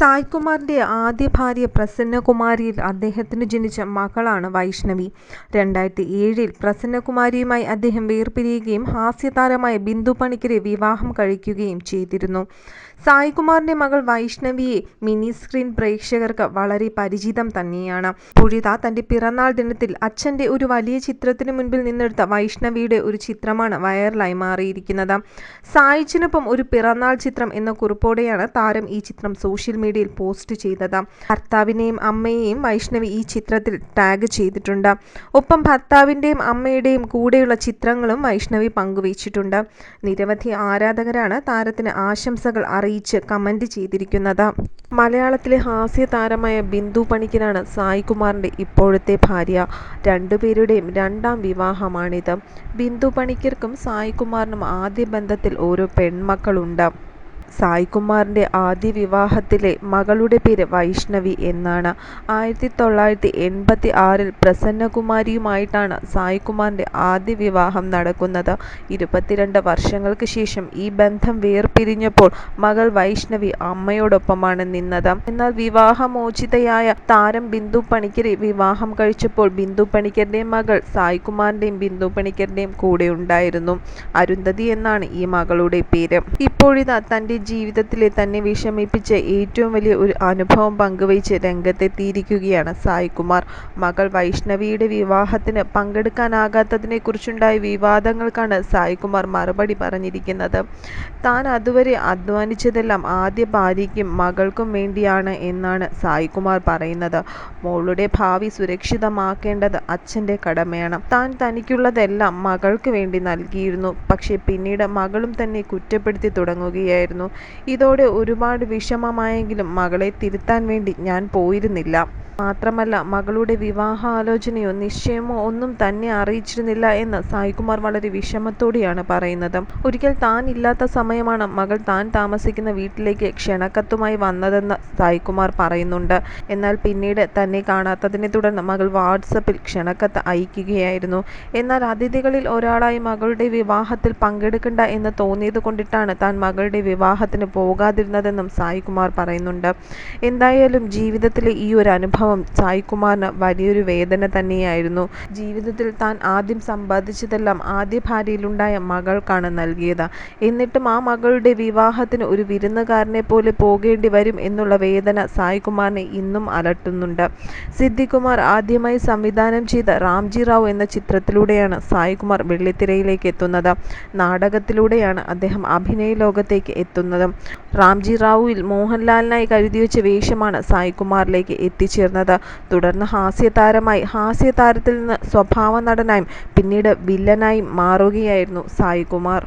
സായ്കുമാറിന്റെ ആദ്യ ഭാര്യ പ്രസന്നകുമാരിയിൽ അദ്ദേഹത്തിന് ജനിച്ച മകളാണ് വൈഷ്ണവി. 2007 പ്രസന്നകുമാരിയുമായി അദ്ദേഹം വേർപിരിയുകയും ഹാസ്യതാരമായ ബിന്ദു പണിക്കരെ വിവാഹം കഴിക്കുകയും ചെയ്തിരുന്നു. സായ്കുമാറിന്റെ മകൾ വൈഷ്ണവിയെ മിനി സ്ക്രീൻ പ്രേക്ഷകർക്ക് വളരെ പരിചിതം തന്നെയാണ്. ഇപ്പോഴിതാ തന്റെ പിറന്നാൾ ദിനത്തിൽ അച്ഛന്റെ ഒരു വലിയ ചിത്രത്തിന് മുൻപിൽ നിന്നെടുത്ത വൈഷ്ണവിയുടെ ഒരു ചിത്രമാണ് വൈറലായി മാറിയിരിക്കുന്നത്. സായിച്ചിനൊപ്പം ഒരു പിറന്നാൾ ചിത്രം എന്ന കുറിപ്പോടെയാണ് താരം ഈ ചിത്രം സോഷ്യൽ മീഡിയയിൽ പോസ്റ്റ് ചെയ്തത്. ഭർത്താവിനെയും അമ്മയെയും വൈഷ്ണവി ഈ ചിത്രത്തിൽ ടാഗ് ചെയ്തിട്ടുണ്ട്. ഒപ്പം ഭർത്താവിന്റെയും അമ്മയുടെയും കൂടെയുള്ള ചിത്രങ്ങളും വൈഷ്ണവി പങ്കുവച്ചിട്ടുണ്ട്. നിരവധി ആരാധകരാണ് താരത്തിന് ആശംസകൾ അറിയിച്ച് കമന്റ് ചെയ്തിരിക്കുന്നത്. മലയാളത്തിലെ ഹാസ്യ താരമായ ബിന്ദു പണിക്കരാണ് സായ്കുമാറിന്റെ ഇപ്പോഴത്തെ ഭാര്യ. രണ്ടുപേരുടെയും രണ്ടാം വിവാഹമാണിത്. ബിന്ദു പണിക്കർക്കും സായ്കുമാറിനും ആദ്യ ബന്ധത്തിൽ ഓരോ പെൺമക്കളുണ്ട്. സായ്കുമാറിന്റെ ആദ്യ വിവാഹത്തിലെ മകളുടെ പേര് വൈഷ്ണവി എന്നാണ്. 1986 പ്രസന്നകുമാരിയുമായിട്ടാണ് സായ്കുമാറിന്റെ ആദ്യ വിവാഹം നടക്കുന്നത്. 22 വർഷങ്ങൾക്ക് ശേഷം ഈ ബന്ധം വേർപിരിഞ്ഞപ്പോൾ മകൾ വൈഷ്ണവി അമ്മയോടൊപ്പമാണ് നിന്നത്. എന്നാൽ വിവാഹമോചിതയായ താരം ബിന്ദു പണിക്കരെ വിവാഹം കഴിച്ചപ്പോൾ ബിന്ദു പണിക്കരുടെ മകൾ സായ്കുമാറിന്റെയും ബിന്ദു പണിക്കരുടെയും കൂടെ ഉണ്ടായിരുന്നു. അരുന്ധതി എന്നാണ് ഈ മകളുടെ പേര്. ഇപ്പോഴിതാ തന്റെ ജീവിതത്തിലെ തന്നെ വിഷമിപ്പിച്ച ഏറ്റവും വലിയ ഒരു അനുഭവം പങ്കുവച്ച് രംഗത്തെത്തിയിരിക്കുകയാണ് സായ്കുമാർ. മകൾ വൈഷ്ണവിയുടെ വിവാഹത്തിന് പങ്കെടുക്കാനാകാത്തതിനെ കുറിച്ചുണ്ടായ വിവാദങ്ങൾക്കാണ് സായ്കുമാർ മറുപടി പറഞ്ഞിരിക്കുന്നത്. താൻ അതുവരെ അധ്വാനിച്ചതെല്ലാം ആദ്യ ഭാര്യയ്ക്കും മകൾക്കും വേണ്ടിയാണ് എന്നാണ് സായ്കുമാർ പറയുന്നത്. മോളുടെ ഭാവി സുരക്ഷിതമാക്കേണ്ടത് അച്ഛന്റെ കടമയാണ്. താൻ തനിക്കുള്ളതെല്ലാം മകൾക്ക് വേണ്ടി നൽകിയിരുന്നു. പക്ഷേ പിന്നീട് മകളും തന്നെ കുറ്റപ്പെടുത്തി തുടങ്ങുകയായിരുന്നു. ഇതോടെ ഒരുപാട് വിഷമമായെങ്കിലും മകളെ തിരുത്താൻ വേണ്ടി ഞാൻ പോയിരുന്നില്ല. മാത്രമല്ല മകളുടെ വിവാഹാലോചനയോ നിശ്ചയമോ ഒന്നും തന്നെ അറിയിച്ചിരുന്നില്ല എന്ന് സായ്കുമാർ വളരെ വിഷമത്തോടെയാണ് പറയുന്നത്. ഒരിക്കൽ താൻ ഇല്ലാത്ത സമയമാണ് മകൾ താൻ താമസിക്കുന്ന വീട്ടിലേക്ക് ക്ഷണക്കത്തുമായി വന്നതെന്ന് സായ്കുമാർ പറയുന്നുണ്ട്. എന്നാൽ പിന്നീട് തന്നെ കാണാത്തതിനെ തുടർന്ന് മകൾ വാട്സപ്പിൽ ക്ഷണക്കത്ത് അയക്കുകയായിരുന്നു. എന്നാൽ അതിഥികളിൽ ഒരാളായി മകളുടെ വിവാഹത്തിൽ പങ്കെടുക്കണ്ട എന്ന് തോന്നിയത് കൊണ്ടിട്ടാണ് താൻ മകളുടെ വിവാഹത്തിന് പോകാതിരുന്നതെന്നും സായ്കുമാർ പറയുന്നുണ്ട്. എന്തായാലും ജീവിതത്തിലെ ഈ ഒരു അനുഭവം സായ്കുമാറിന് വലിയൊരു വേദന തന്നെയായിരുന്നു. ജീവിതത്തിൽ താൻ ആദ്യം സമ്പാദിച്ചതെല്ലാം ആദ്യ ഭാര്യയിലുണ്ടായ മകൾക്കാണ് നൽകിയത്. എന്നിട്ടും ആ മകളുടെ വിവാഹത്തിന് ഒരു വിരുന്നുകാരനെ പോലെ പോകേണ്ടി വരും എന്നുള്ള വേദന സായ്കുമാറിനെ ഇന്നും അലട്ടുന്നുണ്ട്. സിദ്ദിഖ് കുമാർ ആദ്യമായി സംവിധാനം ചെയ്ത റാംജി റാവു എന്ന ചിത്രത്തിലൂടെയാണ് സായ്കുമാർ വെള്ളിത്തിരയിലേക്ക് എത്തുന്നത്. നാടകത്തിലൂടെയാണ് അദ്ദേഹം അഭിനയ ലോകത്തേക്ക് എത്തുന്നത്. റാംജി റാവുവിൽ മോഹൻലാലിനായി കരുതിവെച്ച വേഷമാണ് സായ്കുമാറിലേക്ക് എത്തിച്ചേർന്നത്. തുടർന്ന് ഹാസ്യതാരത്തിൽ നിന്ന് സ്വഭാവ നടനായും പിന്നീട് വില്ലനായും മാറുകയായിരുന്നു സായ്കുമാർ.